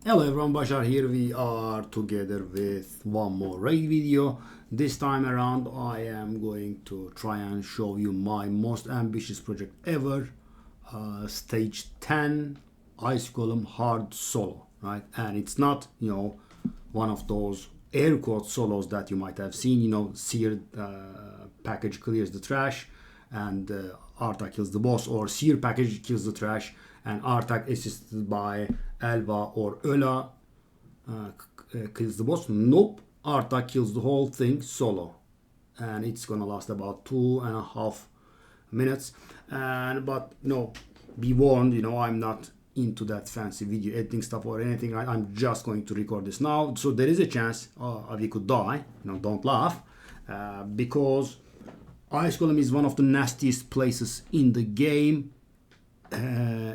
Hello everyone, Bashar here. We are together with one more raid video. This time around I am going to try and show you my most ambitious project ever, stage 10 Ice Golem Hard Solo, right? And it's not, one of those air quote solos that you might have seen, seared package clears the trash and Artak kills the boss, or sear package kills the trash and Artak assisted by Elva or Öla kills the boss. Nope, Artak kills the whole thing solo, and it's gonna last about 2.5 minutes. But no, be warned, I'm not into that fancy video editing stuff or anything. Right? I'm just going to record this now, so there is a chance we could die. Don't laugh, because Ice Golem is one of the nastiest places in the game.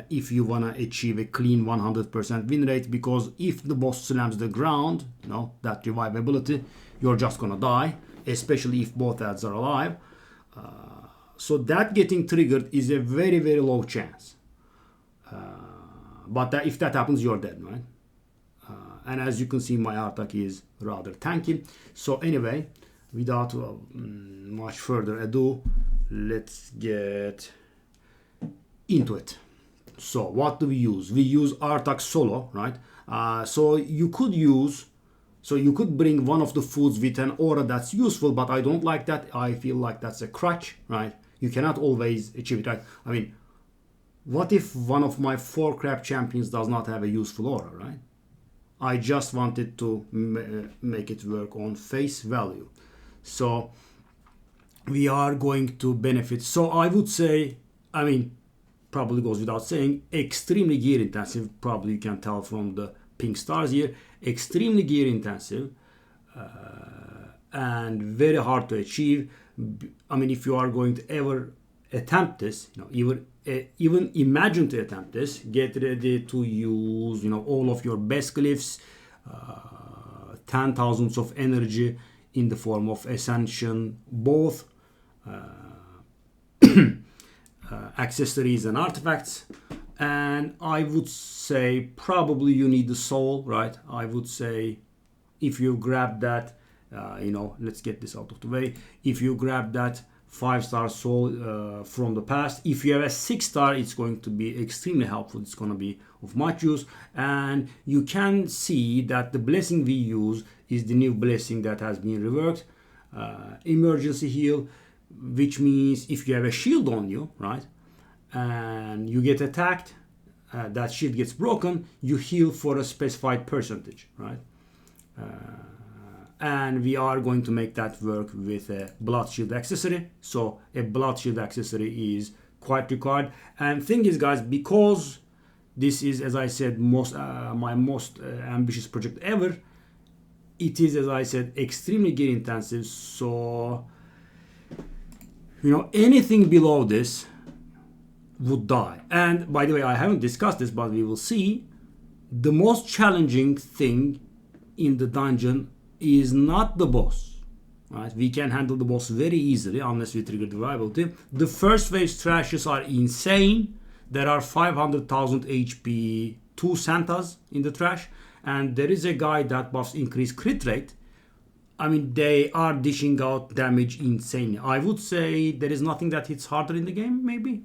If you wanna achieve a clean 100% win rate, because if the boss slams the ground, that revive ability, you're just gonna die, especially if both ads are alive. So that getting triggered is a very, very low chance. But if that happens, you're dead, right? And as you can see, my Artak is rather tanky. So anyway, without much further ado, let's get into it. So what do we use? We use Artak Solo, right? So you could bring one of the foods with an aura that's useful, but I don't like that. I feel like that's a crutch, right? You cannot always achieve it, right? I mean, what if one of my 4 crab champions does not have a useful aura, right? I just wanted to make it work on face value. So we are going to benefit. So I would say, probably goes without saying, extremely gear intensive. Probably you can tell from the pink stars here. Extremely gear intensive and very hard to achieve. If you are going to ever attempt this, even imagine to attempt this, get ready to use, all of your best glyphs, 10,000s of energy in the form of ascension, both accessories and artifacts. And I would say probably you need the soul, right? I would say if you grab that, let's get this out of the way. If you grab that 5-star soul from the past, if you have a 6-star, it's going to be extremely helpful. It's going to be of much use. And you can see that the blessing we use is the new blessing that has been reworked. Emergency heal, which means if you have a shield on you, right, and you get attacked, that shield gets broken, you heal for a specified percentage, right? And we are going to make that work with a blood shield accessory. So a blood shield accessory is quite required. And thing is, guys, because this is, as I said, my most ambitious project ever, it is, as I said, extremely gear intensive. So anything below this would die. And by the way, I haven't discussed this, but we will see. The most challenging thing in the dungeon is not the boss, right? We can handle the boss very easily unless we trigger the viability. The first wave trashes are insane. There are 500,000 HP 2 Santas in the trash, and there is a guy that buffs increased crit rate. They are dishing out damage insanely. I would say there is nothing that hits harder in the game, maybe.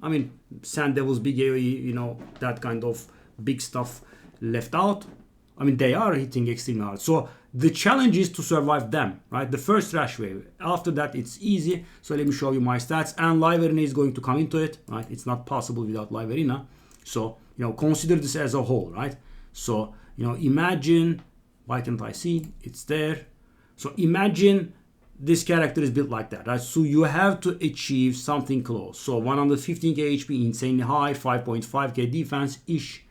Sand Devils, Big AoE, that kind of big stuff left out. They are hitting extremely hard. So the challenge is to survive them, right? The first trash wave. After that, it's easy. So let me show you my stats. And Live Arena is going to come into it, right? It's not possible without Live Arena. So, consider this as a whole, right? So, imagine, why can't I see? It's there. So imagine this character is built like that, right? So you have to achieve something close. So 115k HP, insanely high, 5.5k defense-ish.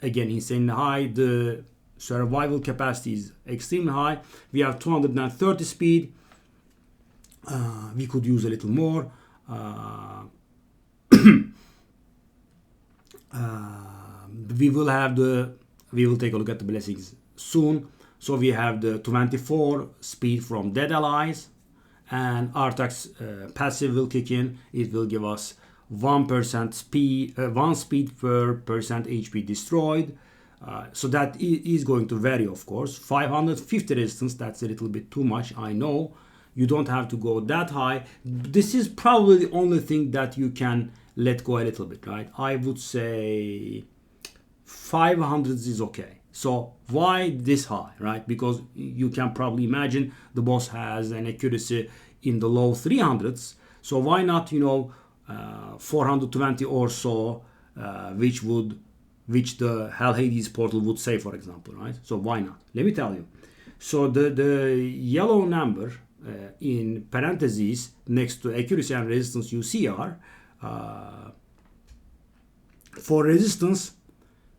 Again, insanely high. The survival capacity is extremely high. We have 230 speed. We could use a little more. We will take a look at the blessings soon. So we have the 24 speed from dead allies, and Artak's passive will kick in. It will give us 1% speed, 1 speed per percent HP destroyed, So that is going to vary, of course. 550 resistance, that's a little bit too much, I know. You don't have to go that high. This is probably the only thing that you can let go a little bit, right? I would say 500 is okay. So why this high, right? Because you can probably imagine the boss has an accuracy in the low 300s. So why not, 420 or so, which the Hell Hades portal would say, for example, right? So why not? Let me tell you. So the yellow number in parentheses next to accuracy and resistance you see are, for resistance,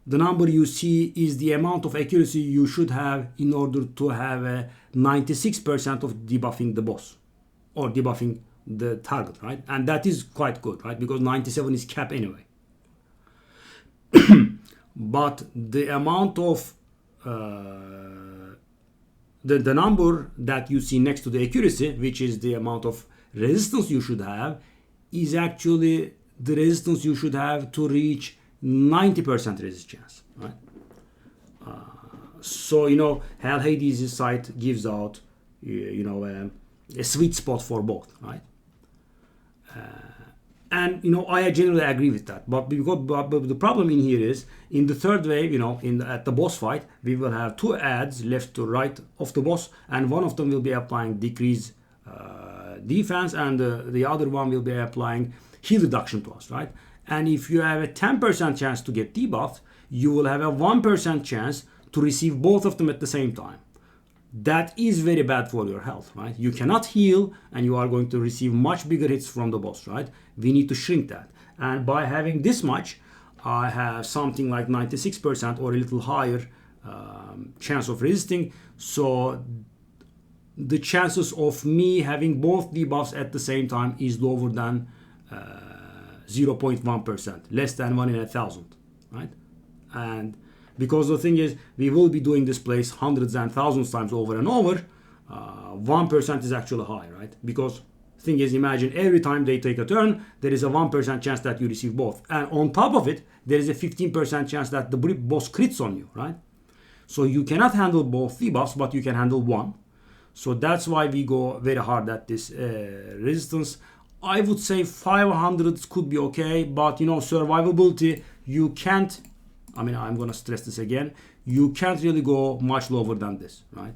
the number you see is the amount of accuracy you should have in order to have a 96% of debuffing the boss or debuffing the target, right? And that is quite good, right? Because 97 is cap anyway. But the amount of the number that you see next to the accuracy, which is the amount of resistance you should have, is actually the resistance you should have to reach 90% resist chance, right? So Hell Hades' site gives out a sweet spot for both, right? And I generally agree with that. But the problem in here is in the third wave, at the boss fight, we will have two adds left to right of the boss, and one of them will be applying decrease defense, and the other one will be applying heal reduction to us, right? And if you have a 10% chance to get debuffed, you will have a 1% chance to receive both of them at the same time. That is very bad for your health, right? You cannot heal and you are going to receive much bigger hits from the boss, right? We need to shrink that. And by having this much, I have something like 96% or a little higher chance of resisting. So the chances of me having both debuffs at the same time is lower than 0.1%, less than 1 in 1,000, right? And because the thing is, we will be doing this place hundreds and thousands times over and over, 1% is actually high, right? Because the thing is, imagine every time they take a turn, there is a 1% chance that you receive both. And on top of it, there is a 15% chance that the boss crits on you, right? So you cannot handle both debuffs, but you can handle one. So that's why we go very hard at this resistance. I would say 500 could be okay, but survivability, you can't, I'm going to stress this again, you can't really go much lower than this, right?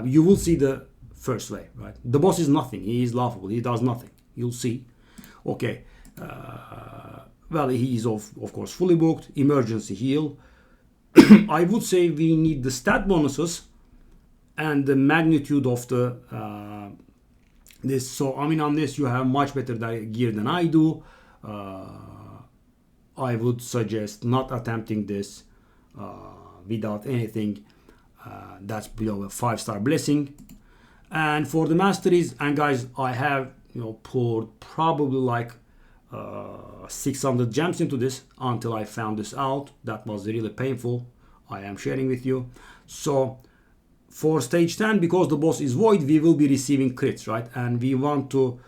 You will see the first wave, right? The boss is nothing. He is laughable. He does nothing. You'll see. Okay. Well, he is, of course, fully booked. Emergency heal. I would say we need the stat bonuses and the magnitude of the this. So, on this, you have much better gear than I do. I would suggest not attempting this without anything that's below a 5-star blessing. And for the masteries, and guys, I have poured probably like 600 gems into this until I found this out. That was really painful. I am sharing with you. So for stage 10, because the boss is void, we will be receiving crits, right? And we want to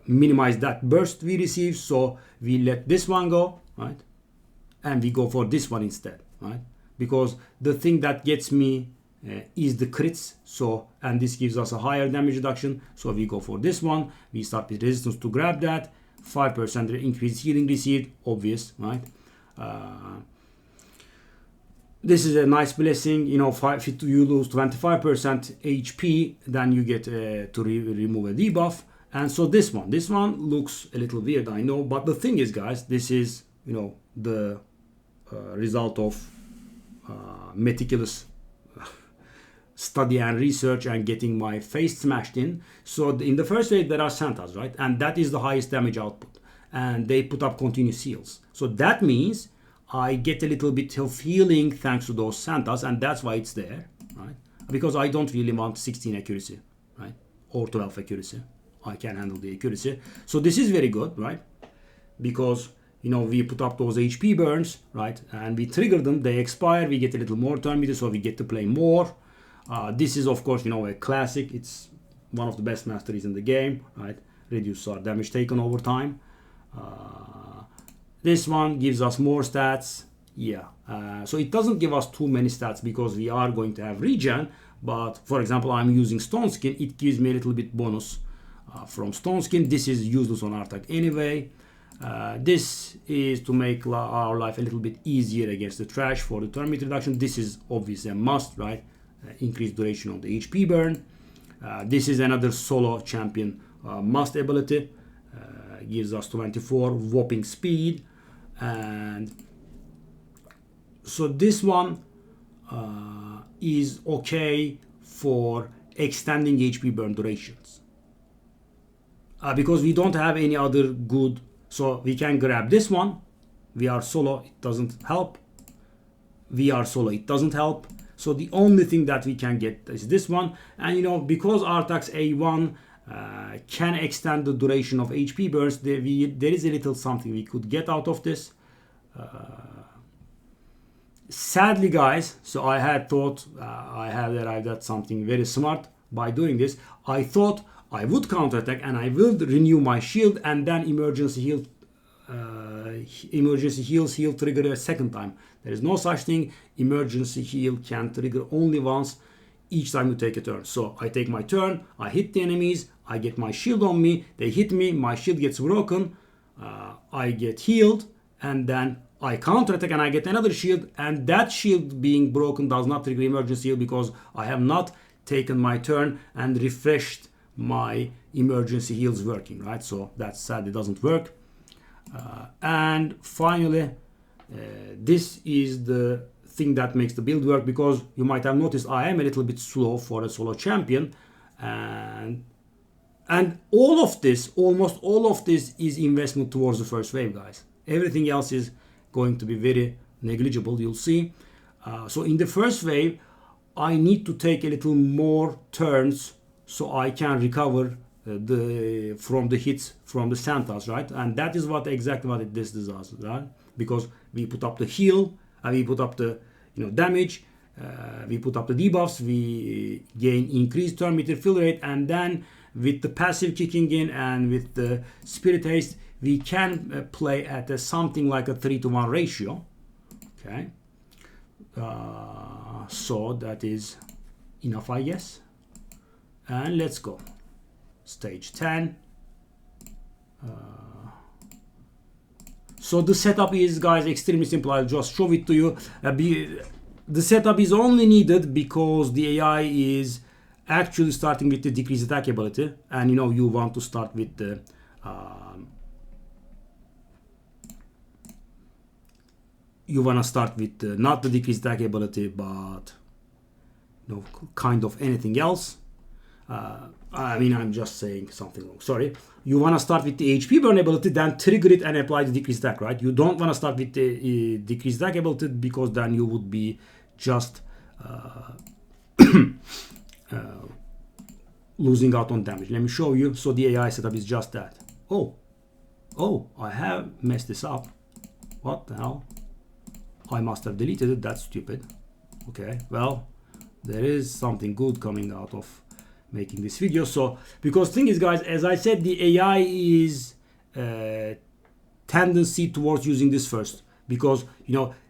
minimize that burst we receive, so we let this one go, right? And we go for this one instead, right? Because the thing that gets me is the crits, so, and this gives us a higher damage reduction, so we go for this one. We start with resistance to grab that, 5% increased healing received, obvious, right? This is a nice blessing, if you lose 25% HP, then you get to remove a debuff. And so this one looks a little weird, I know, but the thing is, guys, this is, the result of meticulous study and research and getting my face smashed in. So in the first wave, there are Santas, right? And that is the highest damage output. And they put up continuous heals. So that means I get a little bit of healing thanks to those Santas, and that's why it's there, right? Because I don't really want 16 accuracy, right? Or 12 accuracy. I can handle the accuracy. So this is very good, right? Because, we put up those HP burns, right? And we trigger them, they expire, we get a little more turn meter, so we get to play more. This is, of course, a classic. It's one of the best masteries in the game, right? Reduce our damage taken over time. This one gives us more stats. Yeah, So it doesn't give us too many stats because we are going to have regen. But for example, I'm using Stone Skin. It gives me a little bit bonus from Stone Skin. This is useless on Artak anyway. This is to make our life a little bit easier against the trash for the turn meter reduction. This is obviously a must, right? Increased duration of the HP burn. This is another solo champion must ability. Gives us 24 whopping speed. And so this one is okay for extending HP burn durations. Because we don't have any other good, so we can grab this one. We are solo, it doesn't help. We are solo, it doesn't help. So the only thing that we can get is this one. And you know, because Artak's A1 can extend the duration of HP burns, there is a little something we could get out of this. Sadly, guys, so I had thought I had arrived at something very smart by doing this. I thought I would counterattack and I will renew my shield and then emergency heal trigger a second time. There is no such thing. Emergency heal can trigger only once each time you take a turn. So I take my turn, I hit the enemies, I get my shield on me, they hit me, my shield gets broken, I get healed, and then I counterattack and I get another shield, and that shield being broken does not trigger emergency heal because I have not taken my turn and refreshed my emergency heals working, right? So that's sad, it doesn't work. And finally, this is the thing that makes the build work, because you might have noticed I am a little bit slow for a solo champion, and all of this, almost all of this, is investment towards the first wave, guys. Everything else is going to be very negligible, you'll see. So in the first wave, I need to take a little more turns so I can recover from the hits from the Santas, right? And that is exactly what this does, right? Because we put up the heal, we put up the damage, we put up the debuffs, we gain increased turn meter fill rate, and then with the passive kicking in and with the Spirit Haste, we can play at something like a 3-to-1 ratio. Okay, so that is enough, I guess. And let's go. Stage 10. So the setup is, guys, extremely simple. I'll just show it to you. The setup is only needed because the AI is actually starting with the decreased attack ability, and you want to start with the not the decreased attack ability, but kind of anything else. I'm just saying something wrong. Sorry. You want to start with the HP burn ability, then trigger it and apply the decreased attack, right? You don't want to start with the decreased attack ability, because then you would be just losing out on damage. Let me show you. So the AI setup is just that. Oh, I have messed this up. What the hell? I must have deleted it. That's stupid. Okay, well, there is something good coming out of making this video. So because thing is, guys, as I said, the AI is tendency towards using this first, because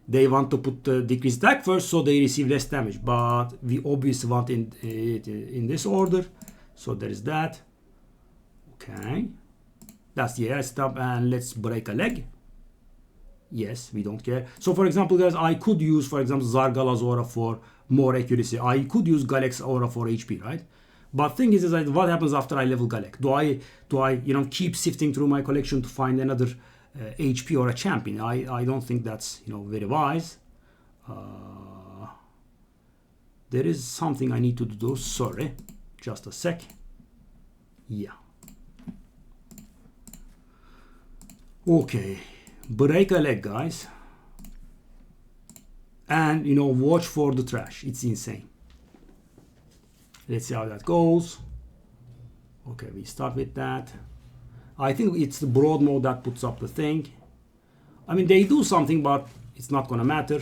they want to put the decreased attack first so they receive less damage, but we obviously want it in this order. So there is that. Okay, that's the AI setup, and let's break a leg. Yes, we don't care. So for example, guys, I could use, for example, Zargala's aura for more accuracy. I could use Galek's aura for HP, right? But thing is that what happens after I level Galek? Do I keep sifting through my collection to find another HP or a champion? I don't think that's very wise. There is something I need to do. Sorry, just a sec. Yeah. Okay, break a leg, guys, and watch for the trash. It's insane. Let's see how that goes. Okay, we start with that. I think it's the broad mode that puts up the thing. I mean, they do something, but it's not gonna matter.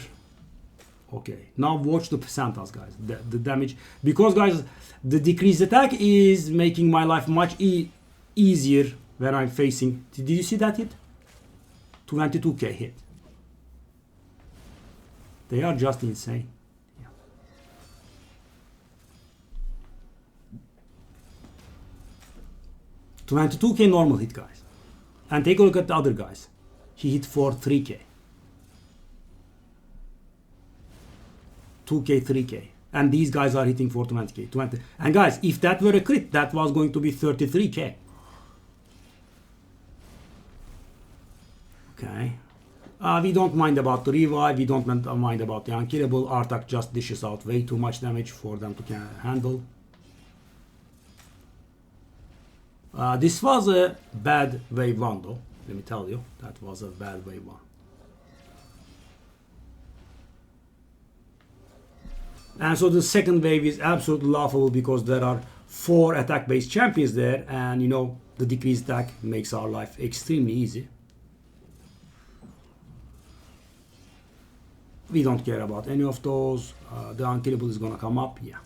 Okay, now watch the Santas, guys. The damage, because, guys, the decreased attack is making my life much easier when I'm facing. Did you see that hit? 22k hit. They are just insane. Yeah. $22K normal hit, guys. And take a look at the other guys. He hit for 3K. 2K, 3K. And these guys are hitting for 20K. 20. And guys, if that were a crit, that was going to be 33K. Okay. We don't mind about the revive. We don't mind about the unkillable. Artak just dishes out way too much damage for them to handle. This was a bad wave 1 though. Let me tell you. That was a bad wave 1. And so the second wave is absolutely laughable because there are 4 attack-based champions there, and you know the decreased attack makes our life extremely easy. We don't care about any of those. The unkillable is gonna come up, yeah.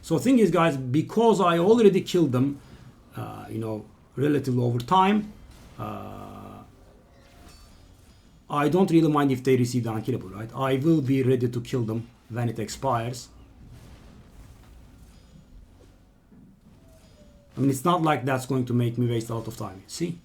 So thing is, guys, because I already killed them, you know, relatively over time, I don't really mind if they receive the unkillable, right? I will be ready to kill them when it expires. I mean, it's not like that's going to make me waste a lot of time. See?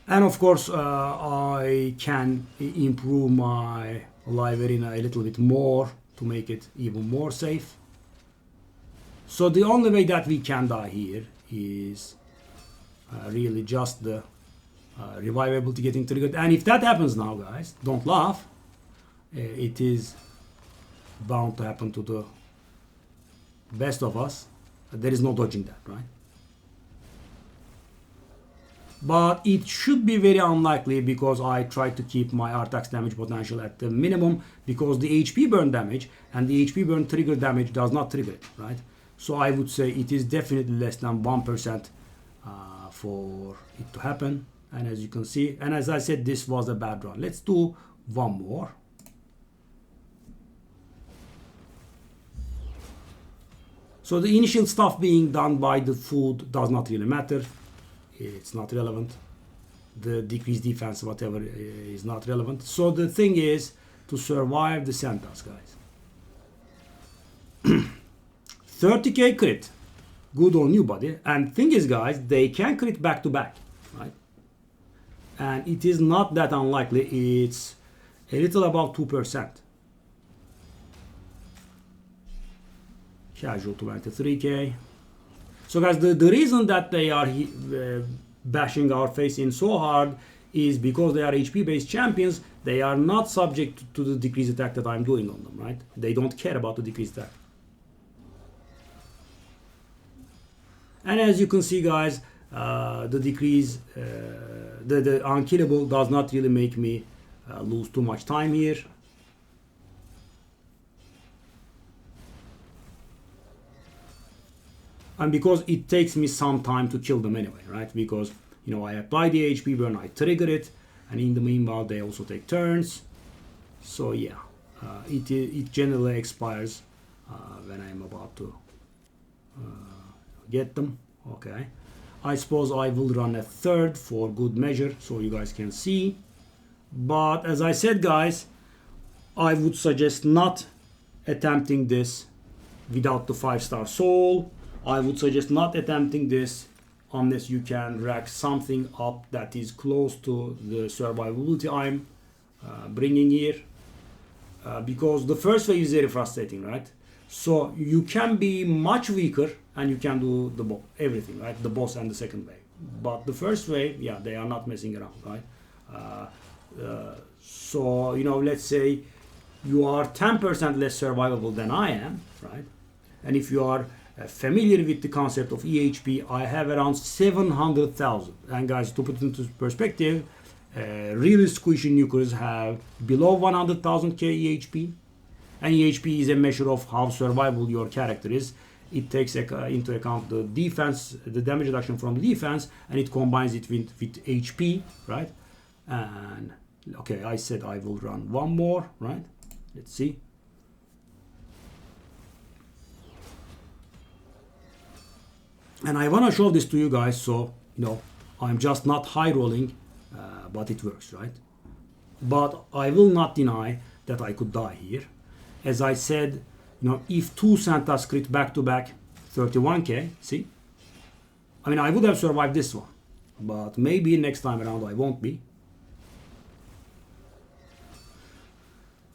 And of course, I can improve my live arena a little bit more to make it even more safe. So the only way that we can die here is really just the revive ability getting triggered. And if that happens now, guys, don't laugh. It is bound to happen to the best of us. There is no dodging that, right? But it should be very unlikely because I try to keep my Artak's damage potential at the minimum, because the HP burn damage and the HP burn trigger damage does not trigger it, right? So I would say it is definitely less than 1% for it to happen. And as you can see, and as I said, this was a bad run. Let's do one more. So the initial stuff being done by the food does not really matter. It's not relevant. The decreased defense, whatever, is not relevant. So the thing is to survive the Sentas, guys. 30K crit. Good on you, buddy. And thing is, guys, they can crit back to back, right? And it is not that unlikely. It's a little above 2%. Casual 23K. So guys, the reason that they are bashing our face in so hard is because they are HP based champions. They are not subject to the decreased attack that I'm doing on them, right? They don't care about the decreased attack. And as you can see, guys, the decrease, the unkillable does not really make me lose too much time here. And because it takes me some time to kill them anyway, right? Because, you know, I apply the HP burn, I trigger it, and in the meanwhile they also take turns. So yeah, it generally expires when I'm about to get them. Okay, I suppose I will run a third for good measure so you guys can see. But as I said, guys, I would suggest not attempting this without the 5-star soul. I would suggest not attempting this unless you can rack something up that is close to the survivability I'm bringing here. Because the first wave is very frustrating, right? So you can be much weaker and you can do everything, right? The boss and the second wave. But the first wave, yeah, they are not messing around, right? So, you know, let's say you are 10% less survivable than I am, right? And if you are familiar with the concept of EHP, I have around 700,000. And guys, to put it into perspective, really squishy nukers have below 100,000k EHP. And EHP is a measure of how survivable your character is. It takes into account the defense, the damage reduction from the defense, and it combines it with HP, right? And okay, I said I will run one more, right? Let's see. And I want to show this to you guys, so I'm just not high rolling, but it works, right? But I will not deny that I could die here. As I said, if two Santas crit back to back 31k, see? I mean, I would have survived this one, but maybe next time around I won't be.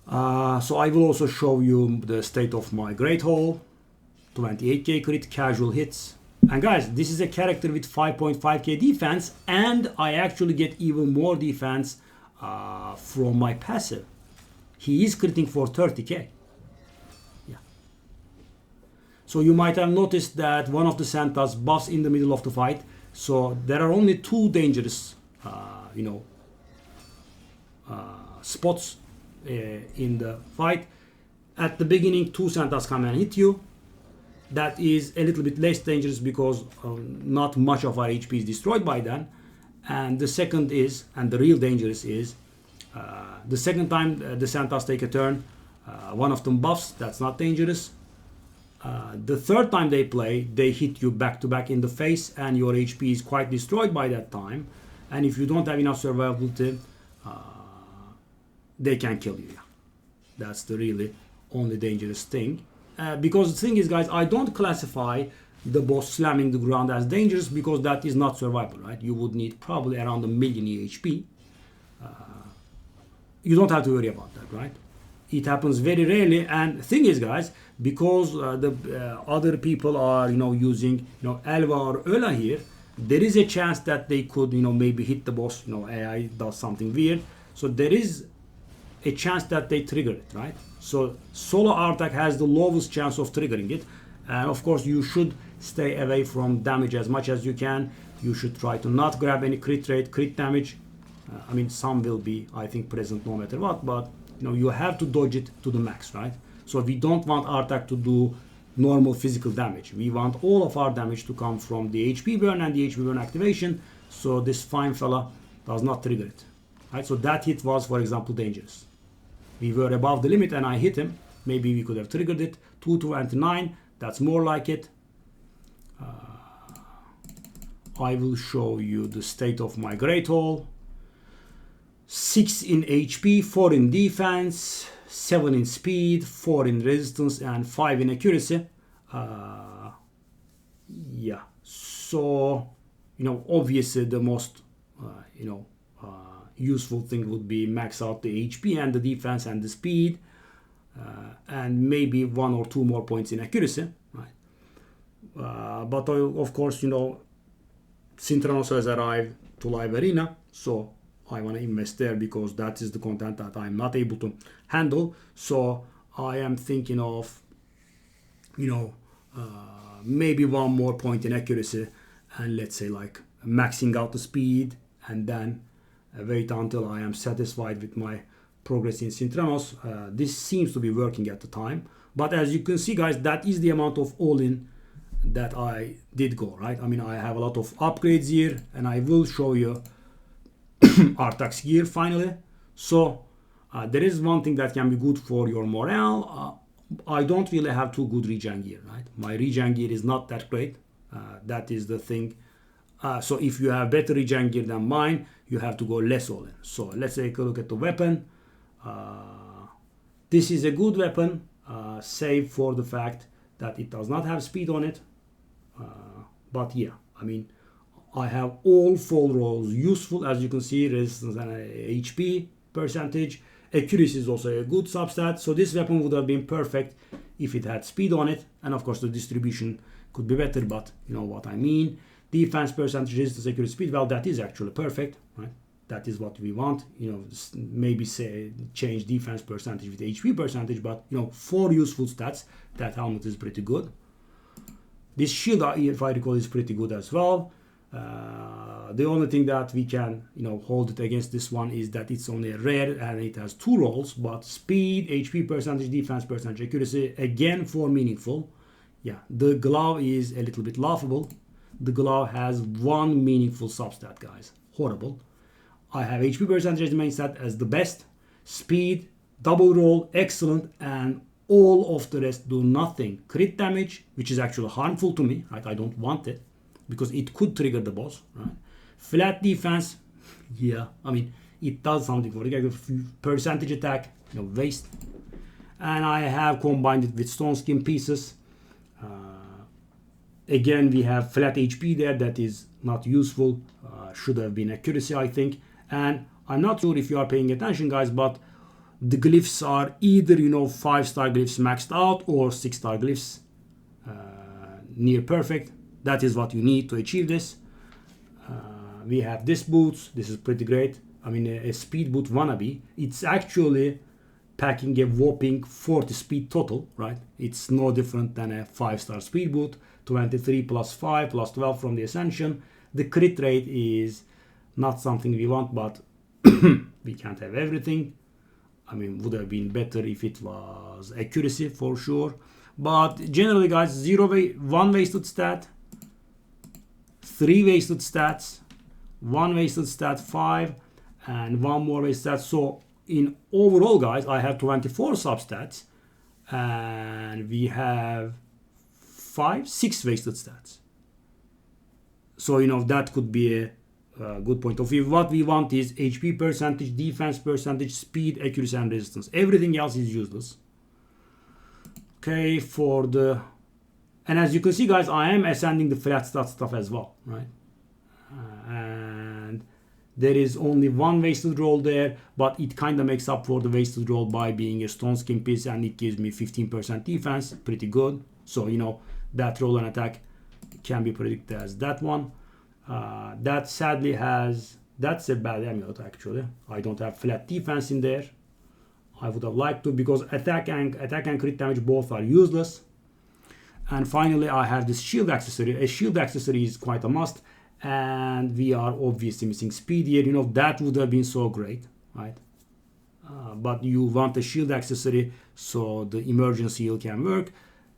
So I will also show you the state of my Great Hall, 28k crit, casual hits. And guys, this is a character with 5.5k defense, and I actually get even more defense from my passive. He is critting for 30k. Yeah. So you might have noticed that one of the Santas buffs in the middle of the fight. So there are only two dangerous, spots in the fight. At the beginning, two Santas come and hit you. That is a little bit less dangerous because not much of our HP is destroyed by then. And the second is, and the real dangerous is, the second time the Santas take a turn, one of them buffs, that's not dangerous. The third time they play, they hit you back to back in the face and your HP is quite destroyed by that time. And if you don't have enough survivability, they can kill you. That's the really only dangerous thing. Because the thing is, guys, I don't classify the boss slamming the ground as dangerous because that is not survivable, right? You would need probably around 1 million HP. You don't have to worry about that, right? It happens very rarely. And the thing is, guys, because the other people are, using, Elva or Öla here, there is a chance that they could, maybe hit the boss, AI does something weird. So there is a chance that they trigger it, right? So Solo Artak has the lowest chance of triggering it. And of course, you should stay away from damage as much as you can. You should try to not grab any crit rate, crit damage. I mean, some will be, I think, present no matter what, but you have to dodge it to the max, right? So we don't want Artak to do normal physical damage. We want all of our damage to come from the HP burn and the HP burn activation. So this fine fella does not trigger it, right? So that hit was, for example, dangerous. We were above the limit and I hit him. Maybe we could have triggered it. 229, that's more like it. I will show you the state of my Great Hall. 6 in HP, 4 in defense, 7 in speed, 4 in resistance, and 5 in accuracy. Yeah, so, obviously the most, useful thing would be max out the HP and the defense and the speed, and maybe 1 or 2 more points in accuracy, right? But of course, Synchronos has arrived to live arena, so I want to invest there because that is the content that I'm not able to handle. So I am thinking of, maybe 1 more point in accuracy, and let's say like maxing out the speed, and then wait until I am satisfied with my progress in Synchronos. This seems to be working at the time, but as you can see, guys, that is the amount of all-in that I did go, right? I mean, I have a lot of upgrades here, and I will show you Artak's gear finally. So there is one thing that can be good for your morale. I don't really have too good regen gear, right? My regen gear is not that great. That is the thing. So if you have better regen gear than mine, you have to go less all in. So let's take a look at the weapon. This is a good weapon, save for the fact that it does not have speed on it. But yeah, I mean, I have all 4 rolls useful, as you can see, resistance and HP percentage. Accuracy is also a good substat. So this weapon would have been perfect if it had speed on it. And of course the distribution could be better, but you know what I mean. Defense percentage, resistance, accuracy, speed, well, that is actually perfect, right? That is what we want. Maybe say change defense percentage with HP percentage, but 4 useful stats. That helmet is pretty good. This shield, if I recall, is pretty good as well. The only thing that we can hold it against this one is that it's only a rare and it has 2 rolls, but speed, HP percentage, defense percentage, accuracy, again 4 meaningful. Yeah, the glove is a little bit laughable. The glove has 1 meaningful substat, guys. Horrible. I have HP percentage as the main stat as the best. Speed, double roll, excellent, and all of the rest do nothing. Crit damage, which is actually harmful to me, right? I don't want it. because it could trigger the boss, right? Flat defense, yeah, I mean, it does something for the percentage attack, waste. And I have combined it with stone skin pieces. Again, we have flat HP there that is not useful. Should have been accuracy, I think. And I'm not sure if you are paying attention, guys, but the glyphs are either 5-star glyphs maxed out or 6-star glyphs near perfect. That is what you need to achieve this. We have this boots. This is pretty great. I mean, a speed boot wannabe. It's actually packing a whopping 40 speed total, right? It's no different than a 5-star speed boot. 23 plus 5 plus 12 from the Ascension. The crit rate is not something we want, but we can't have everything. I mean, would have been better if it was accuracy for sure. But generally, guys, 1 wasted stat, 3 wasted stats, 1 wasted stat 5, and 1 more wasted stat. So in overall, guys, I have 24 substats, and we have 6 wasted stats. So that could be a good point of view. What we want is HP percentage, defense percentage, speed, accuracy, and resistance. Everything else is useless. Okay, and as you can see, guys, I am ascending the flat stat stuff as well, right? And there is only 1 wasted roll there, but it kind of makes up for the wasted roll by being a stone skin piece, and it gives me 15% defense. Pretty good. So that roll and attack can be predicted as that one. That sadly that's a bad amulet actually. I don't have flat defense in there. I would have liked to, because attack and crit damage both are useless. And finally, I have this shield accessory. A shield accessory is quite a must, and we are obviously missing speed here. That would have been so great, right? But you want a shield accessory so the emergency heal can work.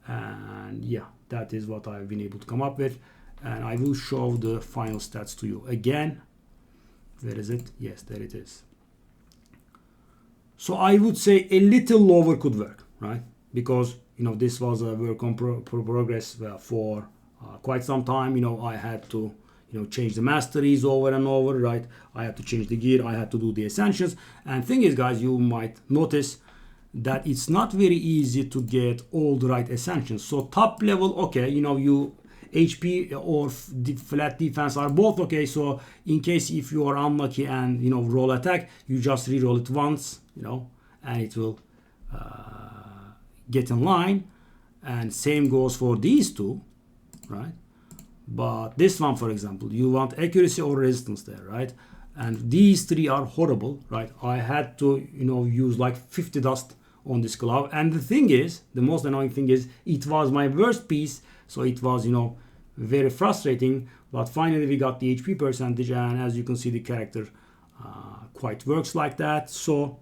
And yeah, that is what I've been able to come up with. And I will show the final stats to you again. Where is it? Yes, there it is. So I would say a little lower could work, right? Because this was a work on progress for quite some time. I had to change the masteries over and over, right? I had to change the gear. I had to do the essentials. And thing is, guys, you might notice that it's not very easy to get all the right essentials. So top level, okay, you HP or the flat defense are both okay. So in case if you are unlucky and roll attack, you just re-roll it once, and it will get in line. And same goes for these two, right? But this one, for example, you want accuracy or resistance there, right? And these 3 are horrible, right? I had to use like 50 dust on this glove. And the thing is, the most annoying thing is, it was my worst piece, so it was very frustrating. But finally we got the HP percentage, and as you can see, the character quite works like that. So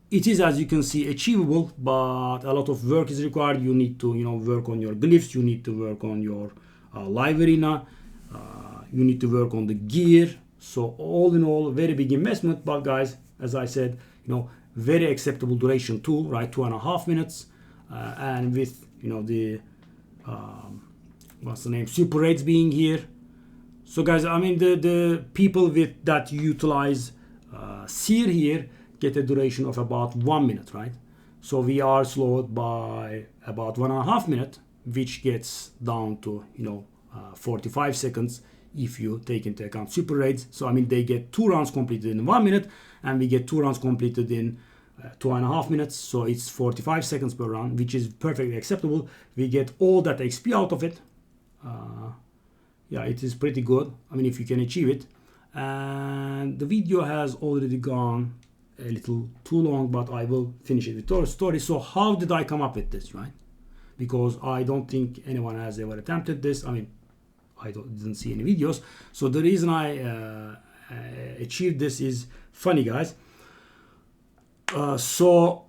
it is, as you can see, achievable, but a lot of work is required. You need to work on your glyphs, you need to work on your live arena, you need to work on the gear. So all in all, very big investment. But guys, as I said, very acceptable duration too, right? 2.5 minutes, and with the what's the name, super rates being here. So guys, I mean, the people with that utilize seer here get a duration of about 1 minute, right? So we are slowed by about 1.5 minutes, which gets down to 45 seconds if you take into account super raids. So I mean, they get 2 rounds completed in 1 minute, and we get 2 rounds completed in 2.5 minutes. So it's 45 seconds per round, which is perfectly acceptable. We get all that XP out of it. Yeah, it is pretty good. I mean, if you can achieve it. And the video has already gone a little too long, but I will finish it with the story. So how did I come up with this, right? Because I don't think anyone has ever attempted this. I mean, I didn't see any videos. So the reason I achieved this is funny, guys. So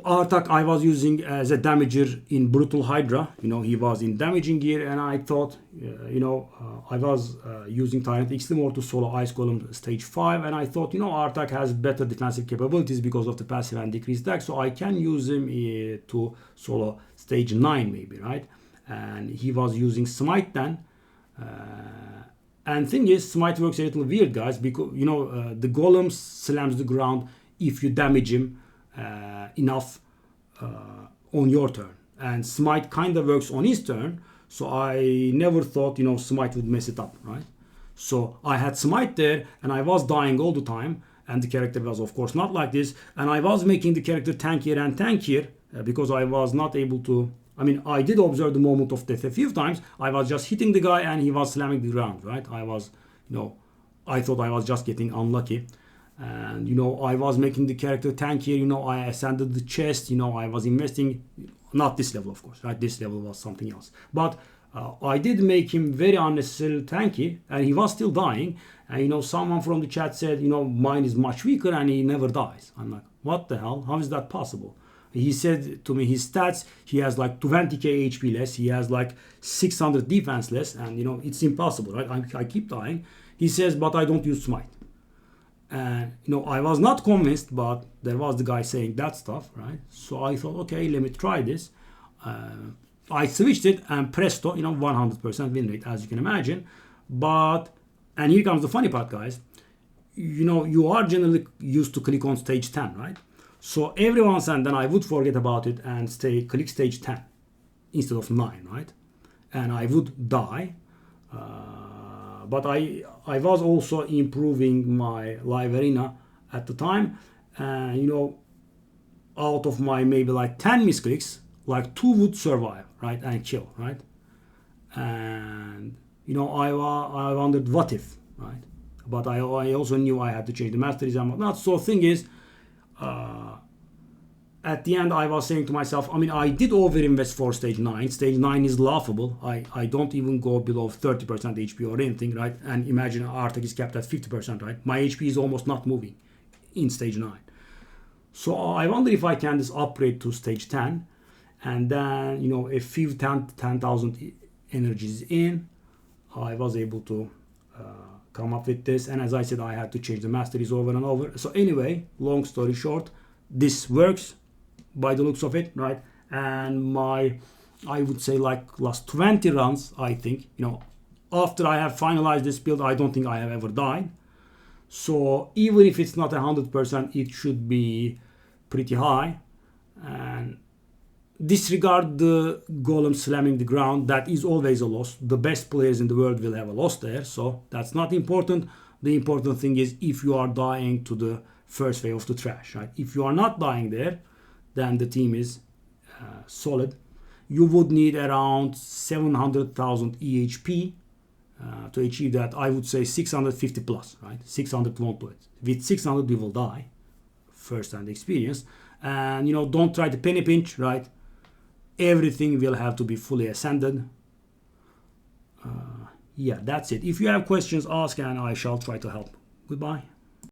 Artak I was using as a damager in Brutal Hydra. He was in damaging gear, and I thought, I was using Tyrant Extremor to solo Ice Golem Stage 5, and I thought, Artak has better defensive capabilities because of the passive and decreased attack, so I can use him to solo Stage 9 maybe, right? And he was using Smite then, And thing is, smite works a little weird, guys, because the golem slams the ground if you damage him enough on your turn, and smite kind of works on his turn. So I never thought smite would mess it up, right? So I had smite there, and I was dying all the time, and the character was of course not like this, and I was making the character tankier and tankier because I was not able to. I mean, I did observe the moment of death a few times. I was just hitting the guy and he was slamming the ground, right? I was, I thought I was just getting unlucky. And, I was making the character tankier. I ascended the chest. I was investing, not this level, of course, right? This level was something else. But I did make him very unnecessarily tanky, and he was still dying. And, someone from the chat said, mine is much weaker and he never dies. I'm like, what the hell? How is that possible? He said to me his stats, he has like 20k HP less, he has like 600 defense less, and it's impossible, right? I keep dying. He says, but I don't use smite. And I was not convinced, but there was the guy saying that stuff, right? So I thought, okay, let me try this. I switched it, and presto, 100% win rate, as you can imagine. And here comes the funny part, guys. You are generally used to click on stage 10, right? So every once and then I would forget about it and click stage 10 instead of 9, right? And I would die. But I was also improving my live arena at the time. And, out of my maybe like 10 misclicks, like 2 would survive, right? And kill, right? And, I wondered what if, right? But I also knew I had to change the masteries and whatnot. So thing is, at the end I was saying to myself, I did overinvest for stage 9. Stage 9 is laughable. I don't even go below 30% HP or anything, right? And imagine Artak is capped at 50%, right? My HP is almost not moving in stage 9. So I wonder if I can just upgrade to stage 10, and then a few 10,000 energies in, I was able to come up with this. And as I said, I had to change the masteries over and over. So anyway, long story short, this works by the looks of it, right? And I would say like last 20 runs, I think, after I have finalized this build, I don't think I have ever died. So even if it's not 100%, it should be pretty high. And disregard the golem slamming the ground. That is always a loss. The best players in the world will have a loss there, so that's not important. The important thing is if you are dying to the first wave of the trash, right? If you are not dying there, then the team is solid. You would need around 700,000 EHP to achieve that. I would say 650 plus, right? 600 won't do it. With 600 you will die, first-hand experience. And don't try to penny pinch, right? Everything will have to be fully ascended. Yeah, that's it. If you have questions, ask and I shall try to help. Goodbye.